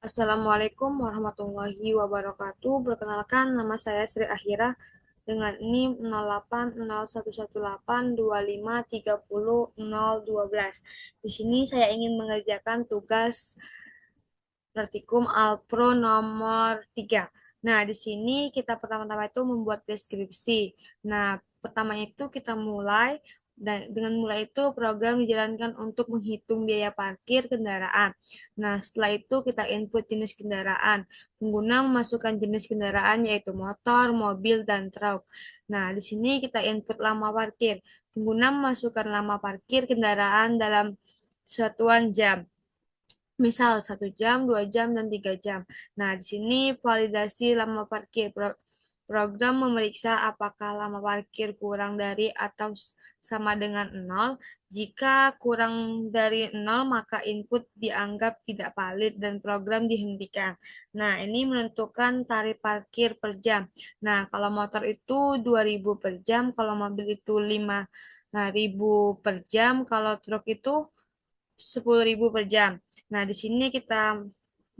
Assalamualaikum warahmatullahi wabarakatuh. Perkenalkan, nama saya Sri Ahira dengan NIM 08011825300012. Di sini saya ingin mengerjakan tugas praktikum Alpro nomor 3. Nah, di sini kita pertama-tama itu membuat deskripsi. Nah, pertamanya itu kita mulai dan dengan mulai itu program dijalankan untuk menghitung biaya parkir kendaraan. Nah, setelah itu kita input jenis kendaraan. Pengguna memasukkan jenis kendaraan yaitu motor, mobil, dan truk. Nah, di sini kita input lama parkir. Pengguna memasukkan lama parkir kendaraan dalam satuan jam. Misal 1 jam, 2 jam, dan 3 jam. Nah, di sini validasi lama parkir. Program memeriksa apakah lama parkir kurang dari atau sama dengan 0. Jika kurang dari 0, maka input dianggap tidak valid dan program dihentikan. Nah, ini menentukan tarif parkir per jam. Nah, kalau motor itu 2.000 per jam, kalau mobil itu 5.000 per jam, kalau truk itu 10.000 per jam. Nah, di sini kita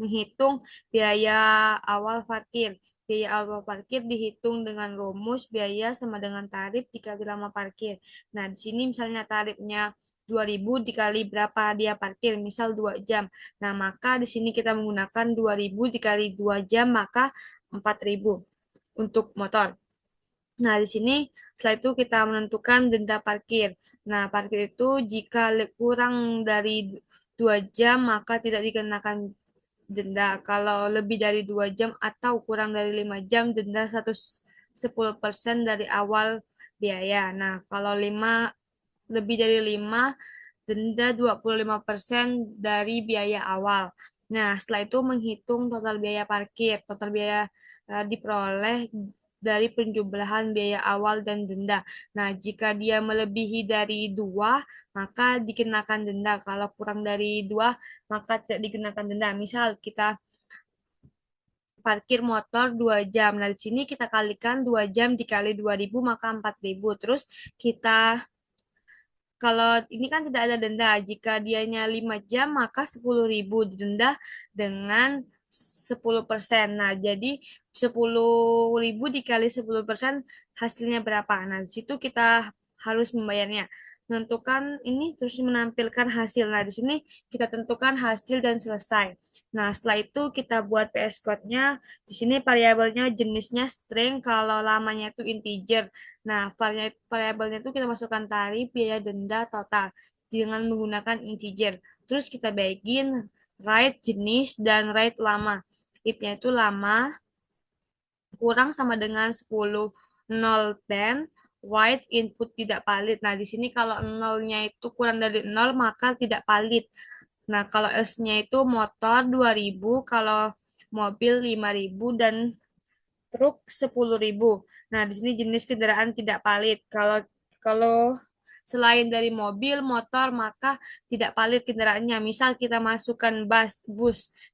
menghitung biaya awal parkir. Biaya awal parkir dihitung dengan rumus biaya sama dengan tarif dikali lama parkir. Nah, di sini misalnya tarifnya 2.000 dikali berapa dia parkir, misal 2 jam. Nah, maka di sini kita menggunakan 2.000 dikali 2 jam, maka 4.000 untuk motor. Nah, di sini setelah itu kita menentukan denda parkir. Nah, parkir itu jika kurang dari 2 jam maka tidak dikenakan denda. Kalau lebih dari 2 jam atau kurang dari 5 jam, denda 110% dari awal biaya. Nah, kalau lebih dari 5, denda 25% dari biaya awal. Nah, setelah itu menghitung total biaya parkir. Total biaya diperoleh dari penjumlahan biaya awal dan denda. Nah, jika dia melebihi dari 2, maka dikenakan denda. Kalau kurang dari 2, maka tidak dikenakan denda. Misal kita parkir motor 2 jam. Nah, di sini kita kalikan 2 jam dikali 2.000 maka 4.000. Terus kita kalau ini kan tidak ada denda. Jika dianya 5 jam, maka 10.000 didenda dengan 10%. Nah, jadi 10.000 dikali 10% hasilnya berapa? Nah, di situ kita harus membayarnya. Menentukan ini terus menampilkan hasil. Nah, di sini kita tentukan hasil dan selesai. Nah, setelah itu kita buat PS Code-nya. Di sini variabelnya jenisnya string, kalau lamanya itu integer. Nah, variabelnya itu kita masukkan tarif, biaya, denda, total dengan menggunakan integer. Terus kita bagiin right jenis dan right lama. If-nya itu lama kurang sama dengan 10, 0, 10, white input tidak valid. Nah, di sini kalau nolnya itu kurang dari 0 maka tidak valid. Nah, kalau S-nya itu motor 2.000, kalau mobil 5.000 dan truk 10.000. Nah, di sini jenis kendaraan tidak valid. Kalau kalau selain dari mobil, motor, maka tidak valid kendaraannya. Misal kita masukkan bus,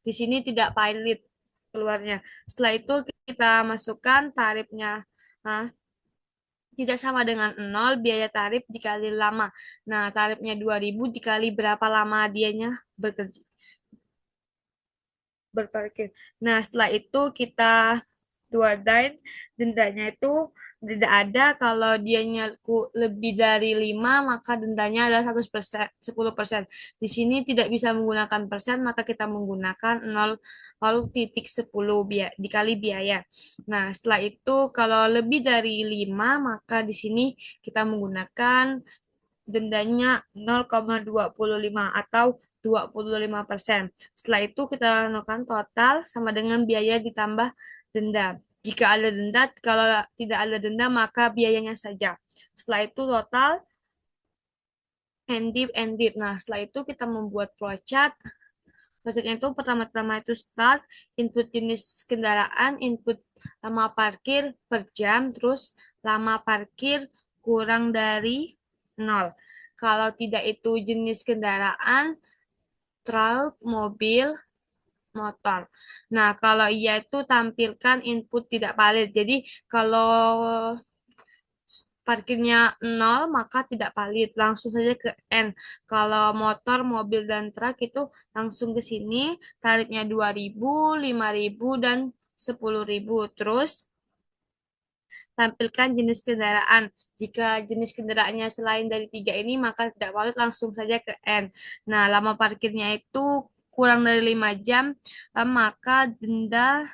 di sini tidak valid keluarnya. Setelah itu kita masukkan tarifnya. Nah, tidak sama dengan 0, biaya tarif dikali lama. Nah, tarifnya 2.000 dikali berapa lama dianya bekerja berparkir. Nah, setelah itu kita dua dine, dendanya itu tidak ada. Kalau dianya lebih dari 5 maka dendanya adalah 100%, 10%. Di sini tidak bisa menggunakan persen, maka kita menggunakan 0,10 dikali biaya. Nah, setelah itu kalau lebih dari 5 maka di sini kita menggunakan dendanya 0,25 atau 25%. Setelah itu kita lakukan total sama dengan biaya ditambah denda. Jika ada denda, kalau tidak ada denda maka biayanya saja. Setelah itu total and div. Nah, setelah itu kita membuat flowchart. Flowchartnya itu pertama-tama itu start, input jenis kendaraan, input lama parkir per jam, terus lama parkir kurang dari 0. Kalau tidak itu jenis kendaraan, truk, mobil, motor. Nah, kalau iya itu tampilkan input tidak valid. Jadi, kalau parkirnya nol, maka tidak valid. Langsung saja ke N. Kalau motor, mobil, dan truk itu langsung ke sini. Tarifnya 2.000, 5.000, dan 10.000. Terus tampilkan jenis kendaraan. Jika jenis kendaraannya selain dari tiga ini, maka tidak valid, langsung saja ke N. Nah, lama parkirnya itu kurang dari 5 jam, maka denda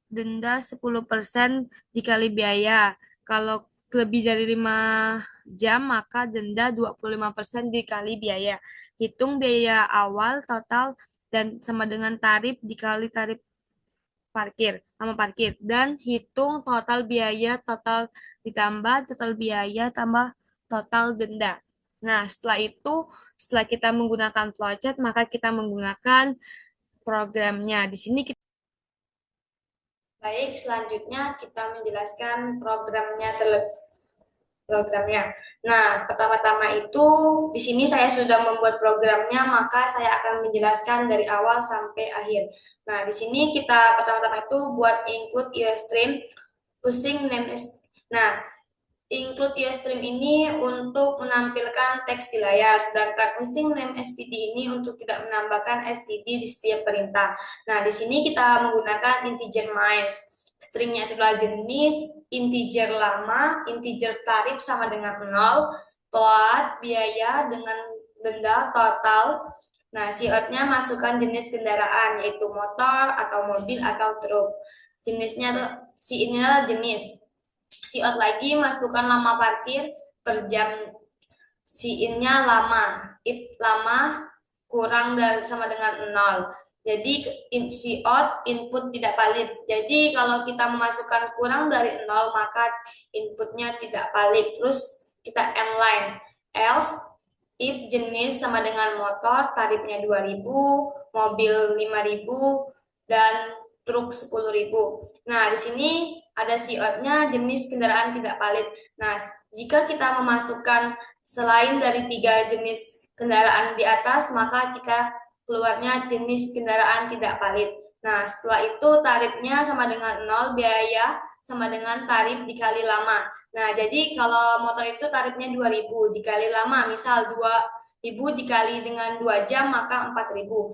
denda 10% dikali biaya. Kalau lebih dari 5 jam, maka denda 25% dikali biaya. Hitung biaya awal total dan sama dengan tarif dikali tarif parkir, sama parkir. Dan hitung total biaya total ditambah total biaya tambah total denda. Nah, setelah kita menggunakan flowchart, maka kita menggunakan programnya. Di sini kita Baik, selanjutnya kita menjelaskan programnya. Nah, pertama-tama itu di sini saya sudah membuat programnya, maka saya akan menjelaskan dari awal sampai akhir. Nah, di sini kita pertama-tama itu buat include Ustream using name. Nah, include Ustream ini untuk menampilkan teks di layar, sedangkan using name SPT ini untuk tidak menambahkan STD di setiap perintah. Nah, di sini kita menggunakan integer miles. Stringnya adalah jenis, integer lama, integer tarif sama dengan 0, plat, biaya dengan denda total. Nah, siotnya masukkan jenis kendaraan, yaitu motor, atau mobil, atau truk. Jenisnya, si inilah jenis. Siot lagi masukkan lama parkir per jam, si innya lama, it lama kurang dari sama dengan 0. Jadi siot input tidak valid. Jadi kalau kita memasukkan kurang dari 0, maka inputnya tidak valid. Terus kita end line. Else if jenis sama dengan motor, tarifnya 2.000, mobil 5.000, dan truk 10.000. Nah, di sini ada siotnya jenis kendaraan tidak valid. Nah, jika kita memasukkan selain dari tiga jenis kendaraan di atas, maka kita keluarnya jenis kendaraan tidak valid. Nah, setelah itu tarifnya sama dengan 0, biaya sama dengan tarif dikali lama. Nah, jadi kalau motor itu tarifnya 2.000 dikali lama, misal 2.000 dikali dengan 2 jam, maka 4.000.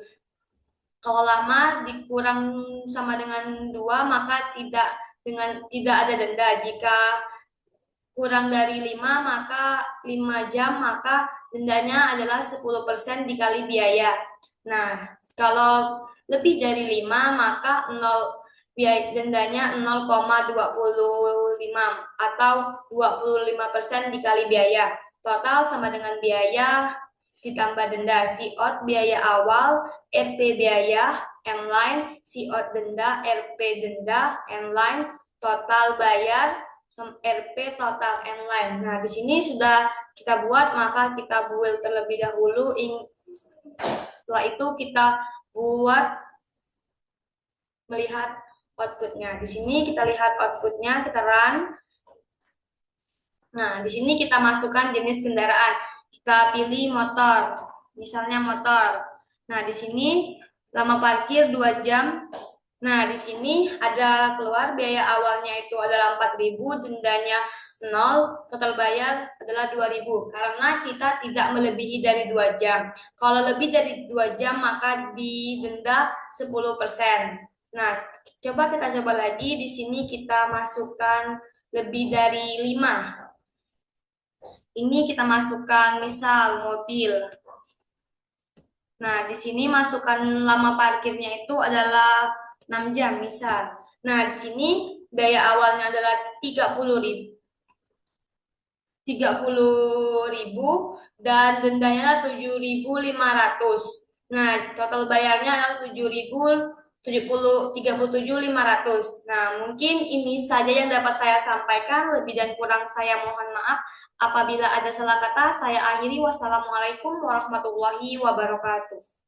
Kalau lama dikurang sama dengan 2, maka tidak ada denda. Jika kurang dari 5, maka 5 jam, maka dendanya adalah 10% dikali biaya. Nah, kalau lebih dari 5, maka biaya dendanya 0,25 atau 25% dikali biaya. Total sama dengan biaya ditambah denda. Siot biaya awal, RP biaya, N-line, siot denda, RP denda, N-line, total bayar, RP total N-line. Nah, di sini sudah kita buat, maka kita build terlebih dahulu. Setelah itu kita buat melihat outputnya. Di sini kita lihat outputnya, kita run. Nah, di sini kita masukkan jenis kendaraan. Kita pilih motor, misalnya motor. Nah, di sini lama parkir 2 jam. Nah, di sini ada keluar biaya awalnya itu adalah 4.000, dendanya 0, total bayar adalah 2.000 karena kita tidak melebihi dari 2 jam. Kalau lebih dari 2 jam maka didenda 10%. Nah, kita coba lagi. Di sini kita masukkan lebih dari 5. Ini kita masukkan misal mobil. Nah, di sini masukkan lama parkirnya itu adalah 6 jam misal. Nah, di sini biaya awalnya adalah 30.000 dan dendanya 7.500. Nah, total bayarnya adalah 37.500. Nah, mungkin ini saja yang dapat saya sampaikan. Lebih dan kurang saya mohon maaf. Apabila ada salah kata, saya akhiri. Wassalamualaikum warahmatullahi wabarakatuh.